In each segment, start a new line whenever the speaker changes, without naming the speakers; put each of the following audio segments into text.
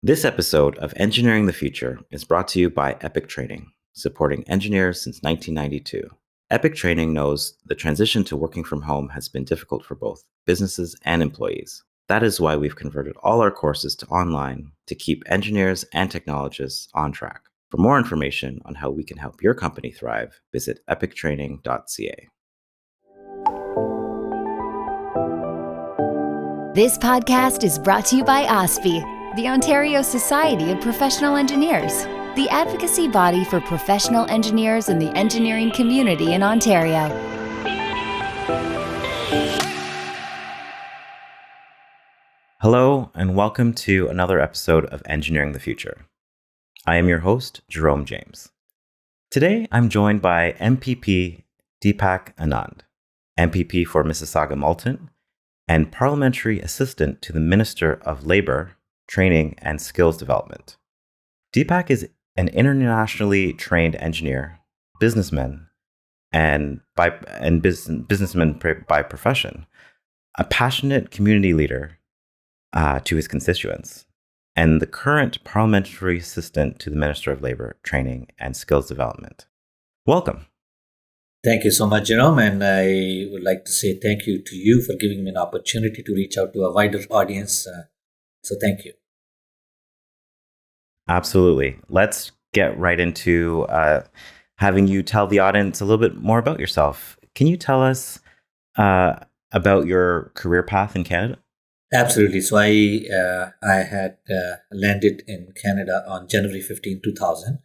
This episode of Engineering the Future is brought to you by Epic Training, supporting engineers since 1992. Epic Training knows the transition to working from home has been difficult for both businesses and employees. That is why we've converted all our courses to online to keep engineers and technologists on track. For more information on how we can help your company thrive, visit epictraining.ca.
This podcast is brought to you by OSPE, the Ontario Society of Professional Engineers, the advocacy body for professional engineers and the engineering community in Ontario.
Hello, and welcome to another episode of Engineering the Future. I am your host, Jerome James. Today, I'm joined by MPP Deepak Anand, MPP for Mississauga-Malton, and Parliamentary Assistant to the Minister of Labour, Training and Skills Development. Deepak is an internationally trained engineer, businessman, and businessman by profession, a passionate community leader to his constituents, and the current Parliamentary Assistant to the Minister of Labour, Training and Skills Development. Welcome.
Thank you so much, Jerome, and I would like to say thank you to you for giving me an opportunity to reach out to a wider audience. So thank you.
Absolutely. Let's get right into having you tell the audience a little bit more about yourself. Can you tell us about your career path in Canada?
Absolutely. So I had landed in Canada on January 15, 2000.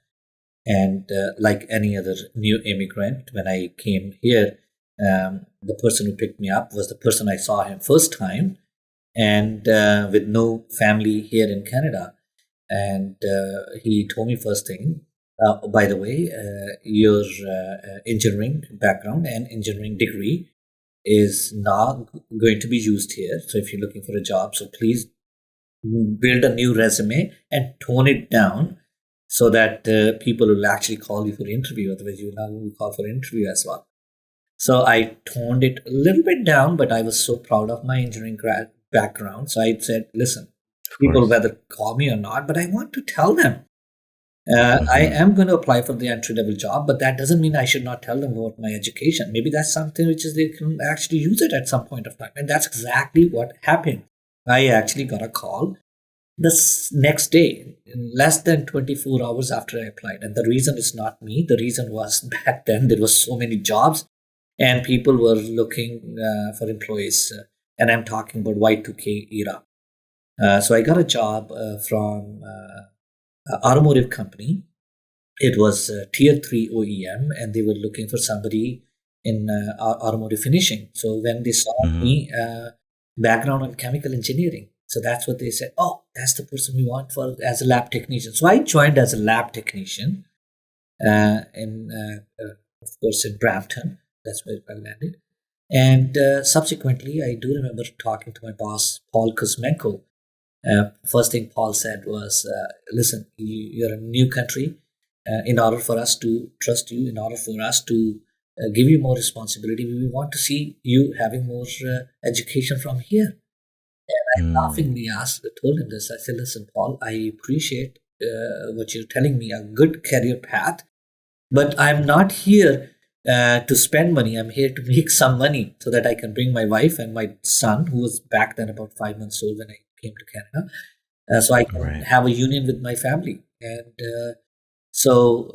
And like any other new immigrant, when I came here, the person who picked me up was the person I saw him first time, and with no family here in Canada. And he told me first thing, by the way, your engineering background and engineering degree is not going to be used here. So if you're looking for a job, so please build a new resume and tone it down, so that people will actually call you for interview. Otherwise, you will not be called for interview as well. So I toned it a little bit down, but I was so proud of my engineering background. So I said, listen, people whether call me or not, but I want to tell them. I am going to apply for the entry-level job, but that doesn't mean I should not tell them about my education. Maybe that's something which is they can actually use it at some point of time. And that's exactly what happened. I actually got a call the next day, in less than 24 hours after I applied. And the reason is not me. The reason was back then there was so many jobs and people were looking for employees. And I'm talking about Y2K era. So I got a job from an automotive company. It was Tier 3 OEM, and they were looking for somebody in automotive finishing. So when they saw me, background on chemical engineering, so that's what they said. Oh, that's the person we want for as a lab technician. So I joined as a lab technician, of course, in Brampton. That's where I landed. And subsequently, I do remember talking to my boss, Paul Kuzmenko. First thing Paul said was, listen, you're in a new country. In order for us to trust you, in order for us to give you more responsibility, we want to see you having more education from here. And I laughingly told him this. I said, listen, Paul, I appreciate what you're telling me, a good career path, but I'm not here to spend money. I'm here to make some money so that I can bring my wife and my son, who was back then about 5 months old when I came to Canada, so I can have a union with my family. And so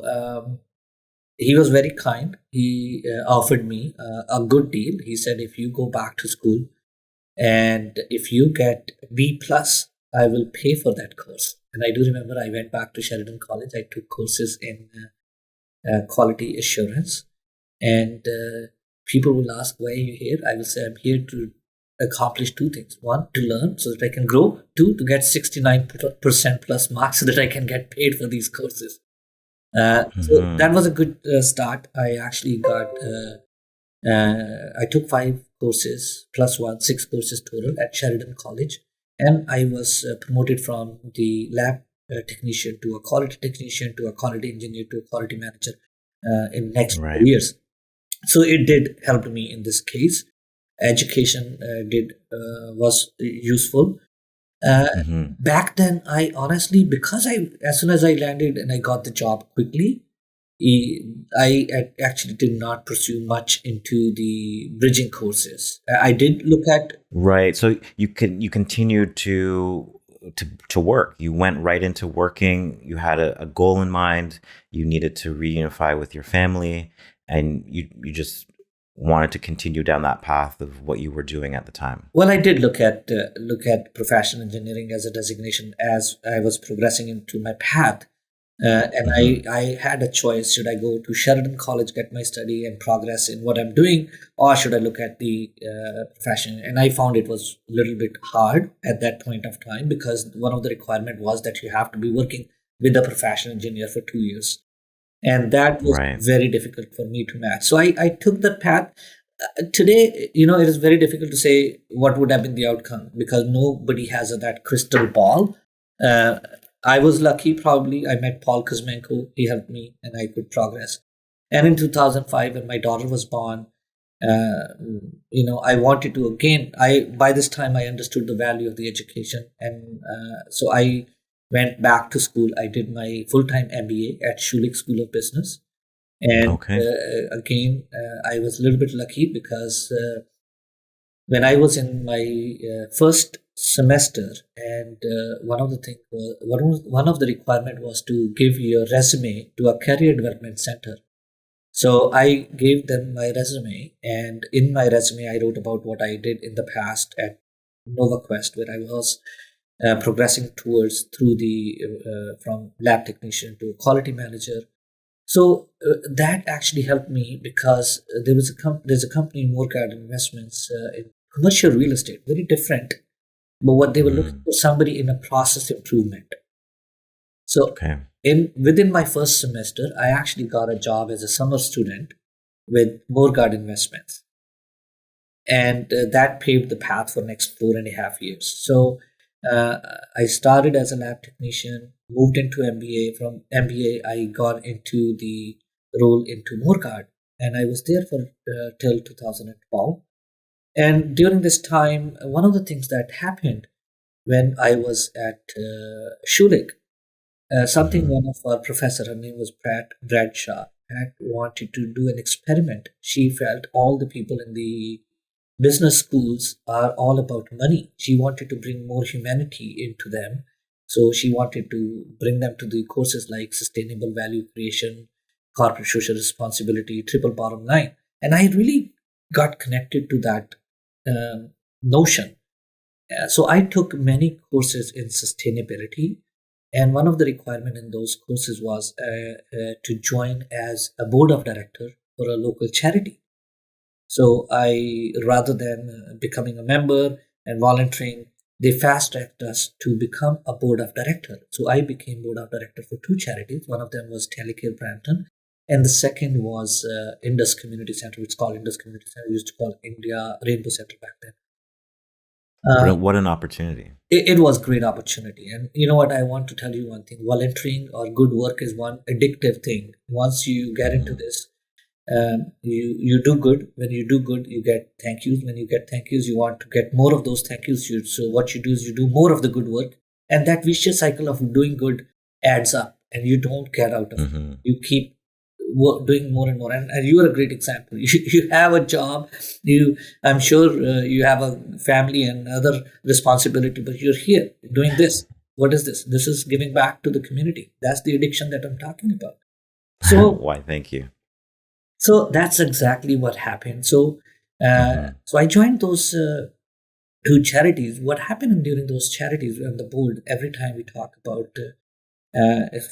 he was very kind. He offered me a good deal. He said, if you go back to school, and if you get B+, I will pay for that course. And I do remember I went back to Sheridan College. I took courses in quality assurance. And people will ask, why are you here? I will say, I'm here to accomplish two things. One, to learn so that I can grow. Two, to get 69% plus marks so that I can get paid for these courses. So that was a good start. I actually I took 5 courses plus 1, 6 courses total at Sheridan College, and I was promoted from the lab technician to a quality technician to a quality engineer to a quality manager in next 2 years. So it did help me in this case. Education was useful. Back then, I honestly, because as soon as I landed and I got the job quickly, actually did not pursue much into the bridging courses. I did look at.
Right. So you continued to work. You went right into working. You had a goal in mind. You needed to reunify with your family, and you just wanted to continue down that path of what you were doing at the time.
Well, I did look at professional engineering as a designation as I was progressing into my path. And I had a choice. Should I go to Sheridan College, get my study and progress in what I'm doing, or should I look at the profession? And I found it was a little bit hard at that point of time, because one of the requirement was that you have to be working with a professional engineer for 2 years. And that was
Right.
very difficult for me to match. So I took that path. Today, it is very difficult to say what would have been the outcome, because nobody has that crystal ball. Uh, I was lucky, probably. I met Paul Kuzmenko. He helped me and I could progress. And in 2005, when my daughter was born, uh, I wanted to again. By this time, I understood the value of the education. And so I went back to school. I did my full-time MBA at Schulich School of Business. And
Okay.
again, I was a little bit lucky, because when I was in my first semester, and one of the thing was, one of the requirement was to give your resume to a career development center. So I gave them my resume, and in my resume, I wrote about what I did in the past at NovaQuest, where I was progressing towards through the from lab technician to quality manager. So that actually helped me, because there's a company, Morgard Investments, in commercial real estate, very different. But what they were looking for, somebody in a process improvement. So
Okay.
within my first semester, I actually got a job as a summer student with Morgard Investments, and that paved the path for next 4.5 years. So uh, I started as a lab technician, moved into MBA. From MBA, I got into the role into Morgard, and I was there for till 2012. And during this time, one of the things that happened when I was at Schulich, something one of our professor, her name was Bradshaw, had wanted to do an experiment. She felt all the people in the business schools are all about money. She wanted to bring more humanity into them. So she wanted to bring them to the courses like sustainable value creation, corporate social responsibility, triple bottom line. And I really got connected to that notion. So I took many courses in sustainability, and one of the requirement in those courses was to join as a board of director for a local charity. So rather than becoming a member and volunteering, they fast tracked us to become a board of director. So I became board of director for two charities. One of them was Telecare Brampton, and the second was Indus Community Center, which is called Indus Community Center. We used to call India Rainbow Center back then.
What an opportunity.
It was a great opportunity. And you know what? I want to tell you one thing. Volunteering or good work is one addictive thing. Once you get into this, you do good. When you do good, you get thank yous. When you get thank yous, you want to get more of those thank yous. So what you do is you do more of the good work, and that vicious cycle of doing good adds up, and you don't get out of it. You keep doing more and more. And you are a great example. You have a job. I'm sure you have a family and other responsibility, but you're here doing this. What is this? This is giving back to the community. That's the addiction that I'm talking about. So
Why, thank you.
So that's exactly what happened. So I joined those two charities. What happened during those charities on the board? Every time we talk about,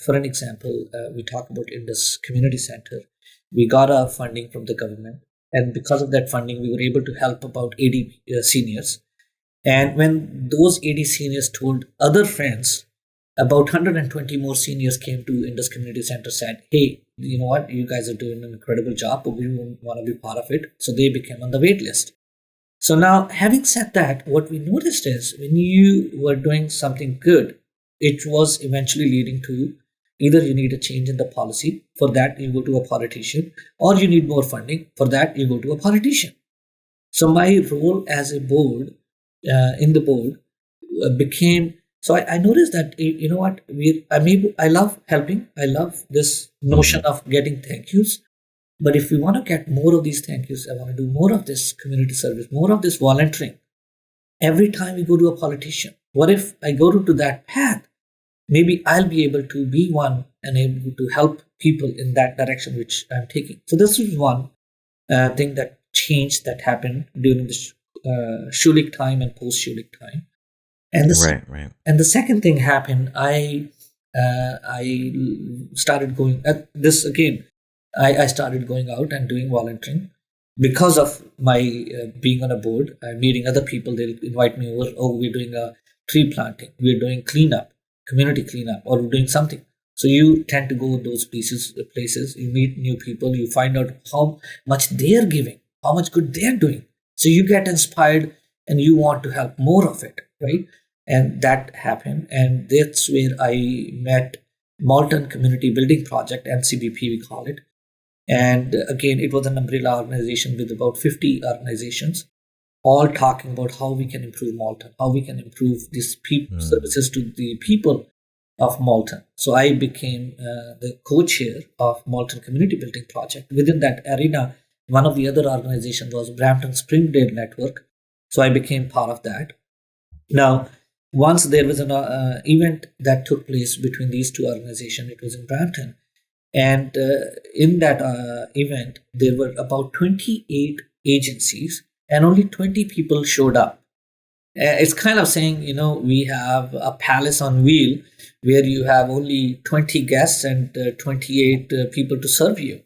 for an example, we talk about Indus Community Center, we got our funding from the government, and because of that funding, we were able to help about 80 seniors. And when those 80 seniors told other friends, about 120 more seniors came to Indus Community Center, said, hey, you know what, you guys are doing an incredible job, but we want to be part of it. So they became on the wait list. So now, having said that, what we noticed is when you were doing something good, it was eventually leading to either you need a change in the policy. For that, you go to a politician, or you need more funding. For that, you go to a politician. So my role as a board, in the board, became. So I noticed that you know what I love helping. I love this notion of getting thank yous. But if we want to get more of these thank yous, I want to do more of this community service, more of this volunteering. Every time we go to a politician, what if I go to that path? Maybe I'll be able to be one and able to help people in that direction which I'm taking. So this was one thing that changed that happened during the Schulich time and post Schulich time. And the second thing happened. I started going at this again. I started going out and doing volunteering because of my being on a board, meeting other people. They'll invite me over. Oh, we're doing a tree planting. We're doing cleanup, community cleanup, or we're doing something. So you tend to go to those places. You meet new people. You find out how much they're giving, how much good they're doing. So you get inspired and you want to help more of it, right? And that happened. And that's where I met Malton Community Building Project, MCBP we call it. And again, it was an umbrella organization with about 50 organizations, all talking about how we can improve Malton, how we can improve these services to the people of Malton. So I became the co-chair of Malton Community Building Project. Within that arena, one of the other organizations was Brampton Springdale Network. So I became part of that. Now, once there was an event that took place between these two organizations, it was in Brampton. And in that event, there were about 28 agencies and only 20 people showed up. It's kind of saying, we have a palace on wheel where you have only 20 guests and 28 people to serve you.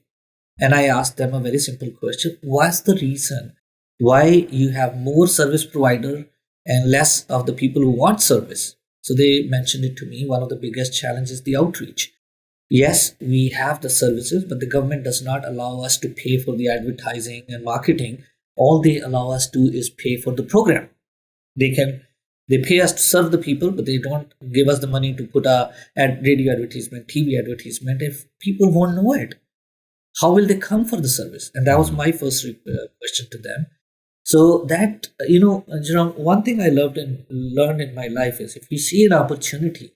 And I asked them a very simple question. What's the reason why you have more service provider and less of the people who want service? So they mentioned it to me. One of the biggest challenges is the outreach. Yes, we have the services, but the government does not allow us to pay for the advertising and marketing. All they allow us to is pay for the program. They pay us to serve the people, but they don't give us the money to put a radio advertisement, TV advertisement. If people won't know it, how will they come for the service? And that was my first question to them. So that, one thing I loved and learned in my life is if you see an opportunity,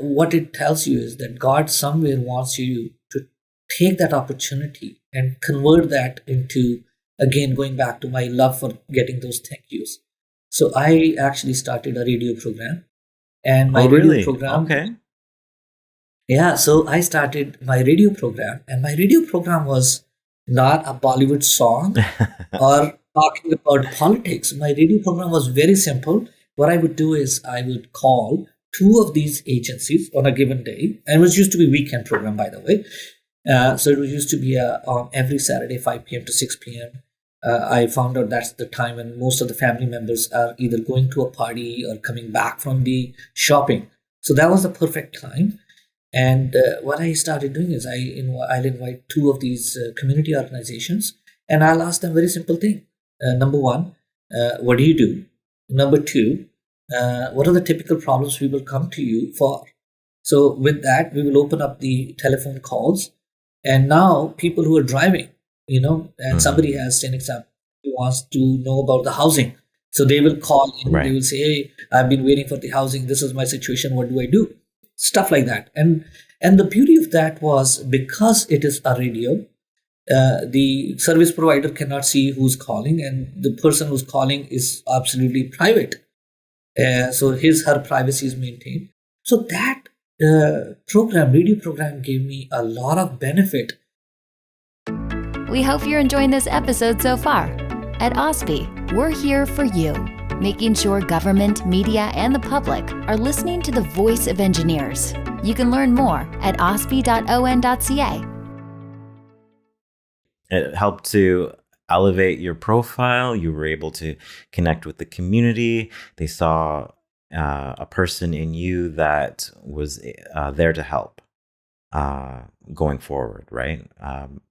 what it tells you is that God somewhere wants you to take that opportunity and convert that into, again, going back to my love for getting those thank yous. So I actually started a radio program. And my radio program...
Okay.
Yeah, so I started my radio program. And my radio program was not a Bollywood song or talking about politics. My radio program was very simple. What I would do is I would call two of these agencies on a given day, and it was used to be weekend program, by the way. So it used to be on every Saturday, 5 p.m. to 6 p.m. I found out that's the time when most of the family members are either going to a party or coming back from the shopping. So that was the perfect time. And what I started doing is I'll invite two of these community organizations, and I'll ask them very simple thing. Number one, what do you do? Number two, what are the typical problems people come to you for? So with that, we will open up the telephone calls. And now people who are driving, and somebody has an example, who wants to know about the housing. So they will call in, They will say, hey, I've been waiting for the housing. This is my situation. What do I do? Stuff like that. And the beauty of that was because it is a radio, the service provider cannot see who's calling, and the person who's calling is absolutely private. So her privacy is maintained. So that radio program gave me a lot of benefit.
We hope you're enjoying this episode so far. At OSPI, we're here for you, making sure government, media, and the public are listening to the voice of engineers. You can learn more at ospi.on.ca.
It helped to elevate your profile. You were able to connect with the community. They saw a person in you that was there to help going forward, right?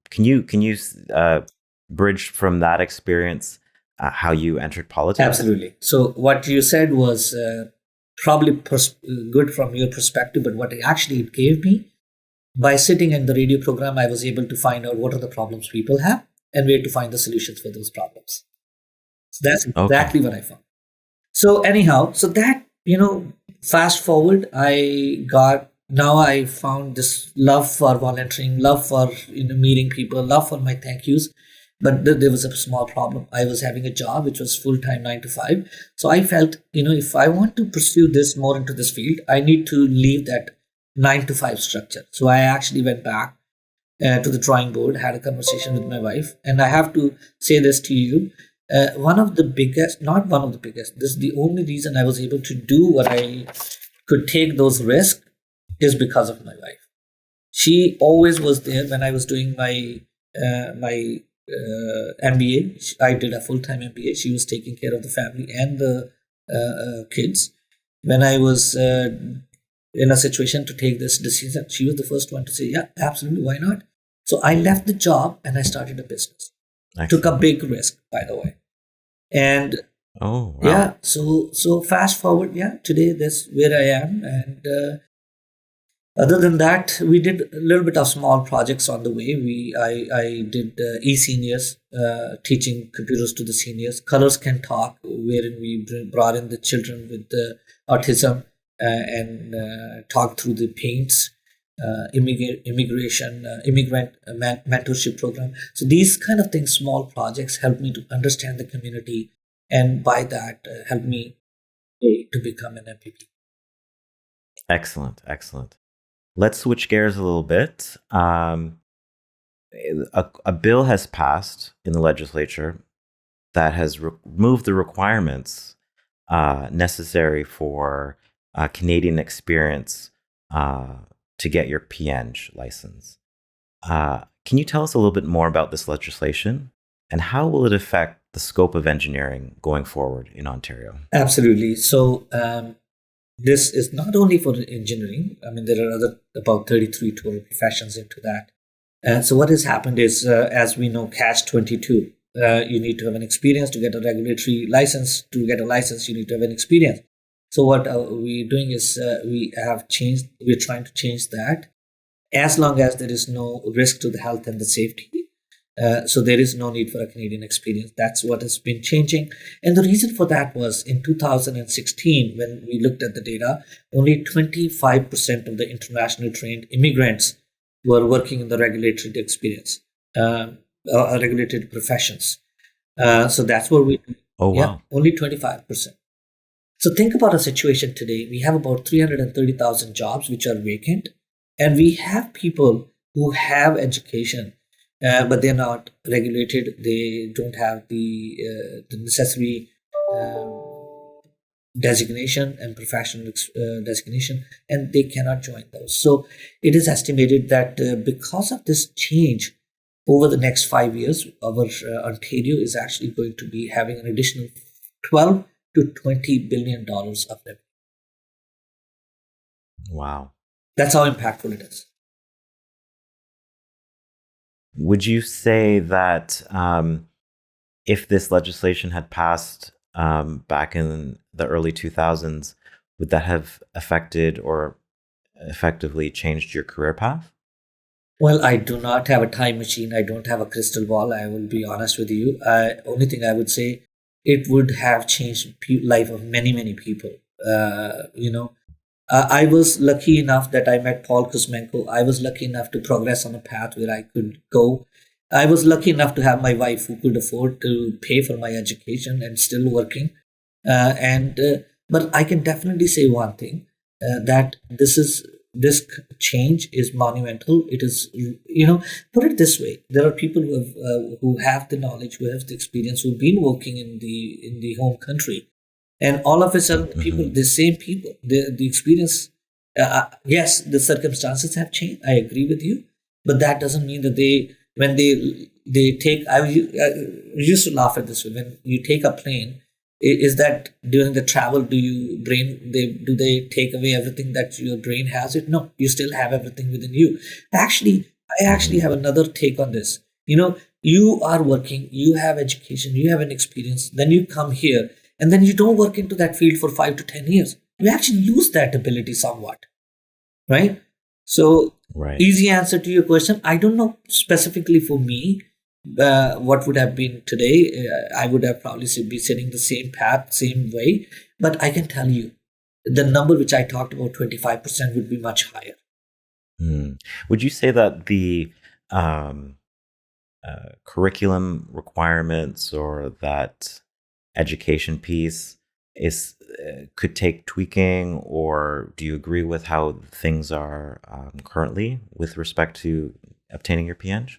Can you bridge from that experience how you entered politics?
Absolutely. So what you said was probably good from your perspective, but what it gave me, by sitting in the radio program, I was able to find out what are the problems people have and where to find the solutions for those problems. So that's exactly what I found. So anyhow, so that, fast forward, now I found this love for volunteering, love for, meeting people, love for my thank yous. But there was a small problem. I was having a job which was full time 9 to 5. So I felt, if I want to pursue this more into this field, I need to leave that 9 to 5 structure. So I actually went back to the drawing board, had a conversation with my wife, and I have to say this to you. One of the biggest, not one of the biggest, this is the only reason I was able to do what I could take those risks is because of my wife. She always was there when I was doing my MBA. I did a full-time MBA. She was taking care of the family and the kids. When I was in a situation to take this decision, she was the first one to say, yeah, absolutely, why not? So I left the job and I started a business.
Excellent.
Took a big risk, by the way. And
oh, wow.
yeah, so fast forward, yeah, today that's where I am. And other than that, we did a little bit of small projects on the way. I did e-seniors, teaching computers to the seniors. Colors Can Talk, wherein we brought in the children with autism and talked through the paints. Immigrant mentorship program. So these kind of things, small projects, help me to understand the community, and by that help me to become an MPP.
Excellent. Let's switch gears a little bit. A bill has passed in the legislature that has removed the requirements necessary for Canadian experience to get your PEng license. Can you tell us a little bit more about this legislation, and how will it affect the scope of engineering going forward in Ontario?
Absolutely. So this is not only for engineering. I mean, there are about 33 total professions into that. And so what has happened is, as we know, Catch-22, you need to have an experience to get a regulatory license. To get a license, you need to have an experience. So what we're doing is we're trying to change that, as long as there is no risk to the health and the safety. So there is no need for a Canadian experience. That's what has been changing. And the reason for that was in 2016, when we looked at the data, only 25% of the international trained immigrants were working in the regulated experience, regulated professions. So that's what we...
Oh, wow.
Yeah, only 25%. So think about a situation today. We have about 330,000 jobs which are vacant, and we have people who have education, but they're not regulated. They don't have the necessary designation and professional designation, and they cannot join those. So it is estimated that because of this change, over the next 5 years, our Ontario is actually going to be having an additional 12 to $20 billion of revenue.
Wow.
That's how impactful it is.
Would you say that if this legislation had passed back in the early 2000s, would that have affected or effectively changed your career path?
Well, I do not have a time machine. I don't have a crystal ball. I will be honest with you. Only thing I would say, it would have changed life of many, many people. I was lucky enough that I met Paul Kuzmenko. I was lucky enough to progress on a path where I could go. I was lucky enough to have my wife who could afford to pay for my education and still working. But I can definitely say one thing, that this change is monumental. It is, put it this way: there are people who have the knowledge, who have the experience, who've been working in the home country, and all of a sudden, the experience. Yes, the circumstances have changed. I agree with you, but that doesn't mean that when they take. I used to laugh at this. When you take a plane, is that during the travel, do they take away everything that your brain has? No, you still have everything within you. I actually have another take on this. You are working, you have education, you have an experience, then you come here, and then you don't work into that field for 5 to 10 years. You actually lose that ability somewhat, right? So,
right.
Easy answer to your question. I don't know specifically for me, what would have been today. I would have probably be sitting the same path, same way. But I can tell you, the number which I talked about, 25%, would be much higher.
Would you say that the um, curriculum requirements or that education piece is could take tweaking, or do you agree with how things are currently with respect to obtaining your PN?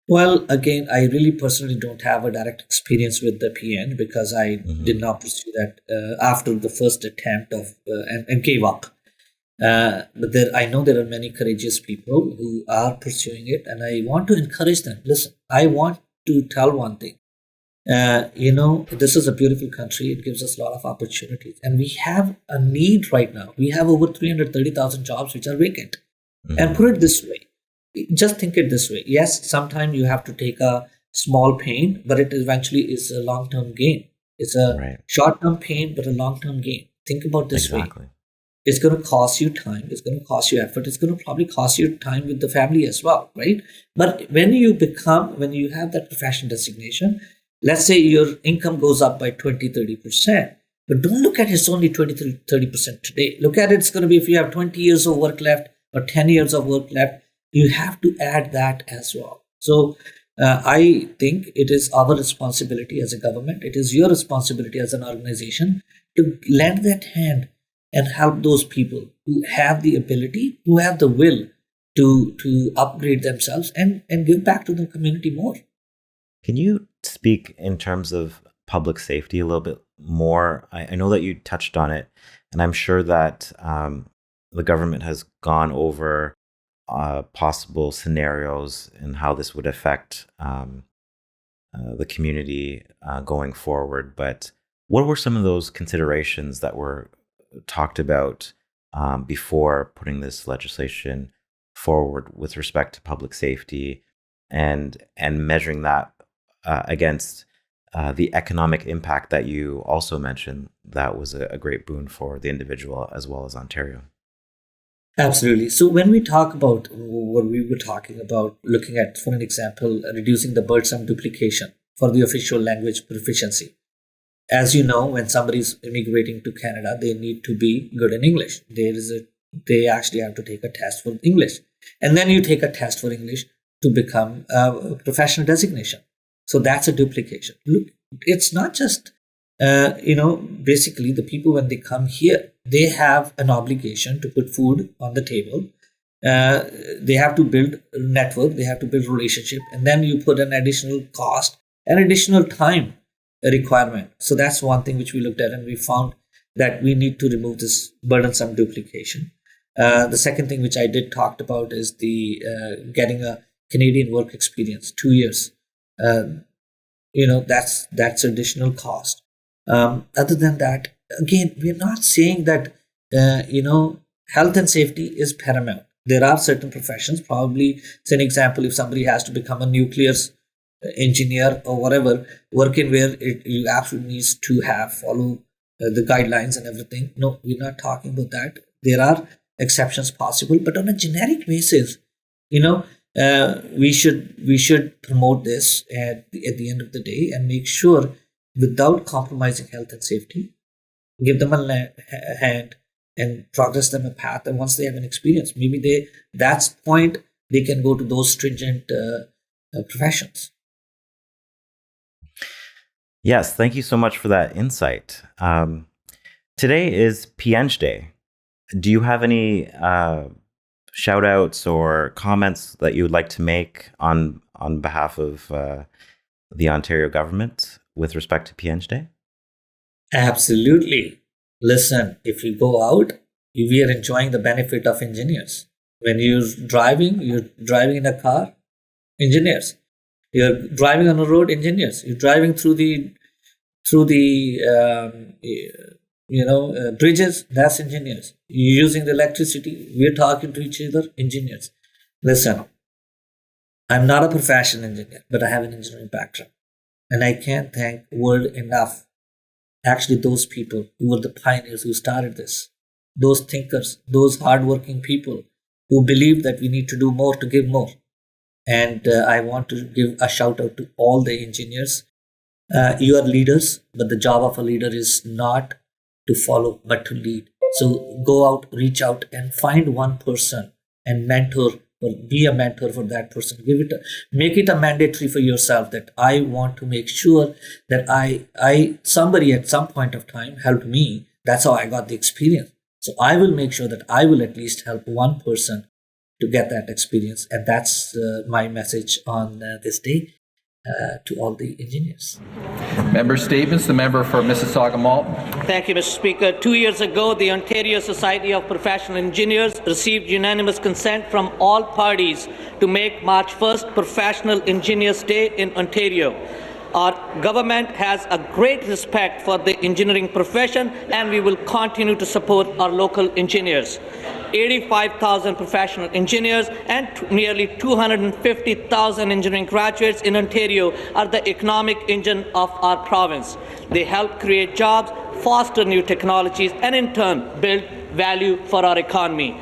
Well, again, I really personally don't have a direct experience with the PN because I did not pursue that after the first attempt of and gave up. But I know there are many courageous people who are pursuing it, and I want to encourage them. Listen, I want to tell one thing. This is a beautiful country. It gives us a lot of opportunities, and we have a need right now. We have over 330,000 jobs which are vacant. And put it this way, just think it this way. Yes, sometimes you have to take a small pain, but it eventually is a long-term gain. It's a short-term pain, but a long-term gain. Think about this way. It's going to cost you time. It's going to cost you effort. It's going to probably cost you time with the family as well, right? But when you have that professional designation, let's say your income goes up by 20-30%. But don't look at it's only 20-30% today. Look at it's going to be if you have 20 years of work left or 10 years of work left, you have to add that as well. So I think it is our responsibility as a government. It is your responsibility as an organization to lend that hand and help those people who have the ability, who have the will to upgrade themselves and give back to the community more.
Can you speak in terms of public safety a little bit more? I know that you touched on it, and I'm sure that the government has gone over possible scenarios and how this would affect the community going forward. But what were some of those considerations that were talked about before putting this legislation forward with respect to public safety and measuring that against the economic impact that you also mentioned that was a great boon for the individual as well as Ontario?
Absolutely. So when we talk about what we were talking about, looking at, for an example, reducing the burdensome duplication for the official language proficiency. As you know, when somebody is immigrating to Canada, they need to be good in English. They actually have to take a test for English. And then you take a test for English to become a professional designation. So that's a duplication. Look, it's not just, basically the people when they come here, they have an obligation to put food on the table. They have to build a network, they have to build relationship, and then you put an additional cost and additional time requirement. So that's one thing which we looked at, and we found that we need to remove this burdensome duplication. The second thing which I did talked about is the getting a Canadian work experience, 2 years. That's additional cost. Other than that, again, we're not saying that health and safety is paramount. There are certain professions, probably, say an example, if somebody has to become a nuclear engineer or whatever, working where you absolutely needs to follow the guidelines and everything. No, we're not talking about that. There are exceptions possible, but on a generic basis, we should promote this at the end of the day and make sure, without compromising health and safety, give them a hand and progress them a path. And once they have an experience, maybe that's the point they can go to those stringent professions.
Yes, thank you so much for that insight. Today is PN Day. Do you have any shout outs or comments that you would like to make on behalf of the Ontario government with respect to PN Day?
Absolutely. Listen, if you go out, we are enjoying the benefit of engineers. When you're driving in a car, engineers. You're driving on a road, engineers. You're driving through the bridges, that's engineers. You're using the electricity, we're talking to each other, engineers. Listen, I'm not a professional engineer, but I have an engineering background. And I can't thank word enough, actually, those people who were the pioneers who started this. Those thinkers, those hardworking people who believe that we need to do more to give more. And I want to give a shout out to all the engineers You are leaders, but the job of a leader is not to follow, but to lead. So go out, reach out, and find one person and mentor, or be a mentor for that person. Make it a mandatory for yourself that I want to make sure that somebody at some point of time helped me. That's how I got the experience. So I will make sure that I will at least help one person to get that experience. And that's my message on this day to all the engineers.
Member statements. The member for Mississauga Malton.
Thank you, Mr. Speaker. 2 years ago, the Ontario Society of Professional Engineers received unanimous consent from all parties to make March 1st Professional Engineers Day in Ontario. Our government has a great respect for the engineering profession, and we will continue to support our local engineers. 85,000 professional engineers and nearly 250,000 engineering graduates in Ontario are the economic engine of our province. They help create jobs, foster new technologies, and in turn build value for our economy.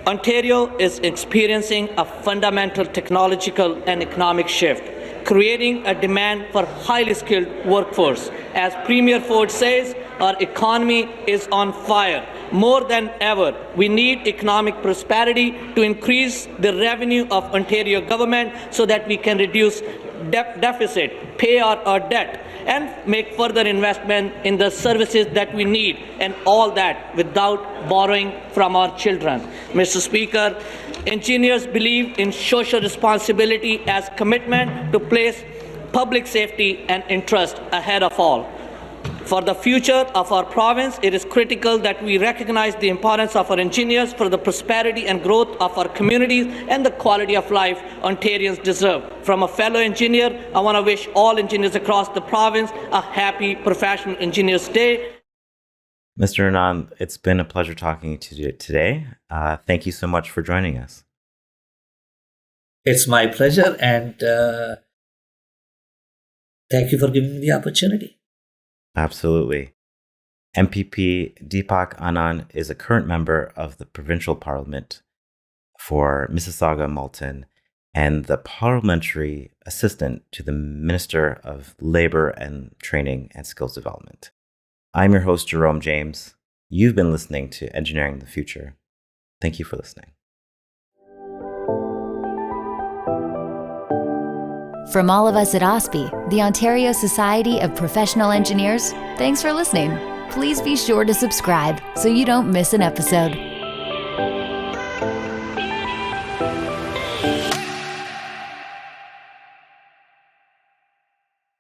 Ontario is experiencing a fundamental technological and economic shift, creating a demand for highly skilled workforce. As Premier Ford says, our economy is on fire. More than ever, we need economic prosperity to increase the revenue of Ontario government so that we can reduce deficit, pay our debt, and make further investment in the services that we need, and all that without borrowing from our children. Mr. Speaker, engineers believe in social responsibility as commitment to place public safety and interest ahead of all. For the future of our province, it is critical that we recognize the importance of our engineers for the prosperity and growth of our communities and the quality of life Ontarians deserve. From a fellow engineer, I want to wish all engineers across the province a happy Professional Engineers Day.
Mr. Anand, it's been a pleasure talking to you today. Thank you so much for joining us.
It's my pleasure, and thank you for giving me the opportunity.
Absolutely. MPP Deepak Anand is a current member of the Provincial Parliament for Mississauga Malton and the Parliamentary Assistant to the Minister of Labour and Training and Skills Development. I'm your host, Jerome James. You've been listening to Engineering the Future. Thank you for listening.
From all of us at OSPE, the Ontario Society of Professional Engineers, thanks for listening. Please be sure to subscribe so you don't miss an episode.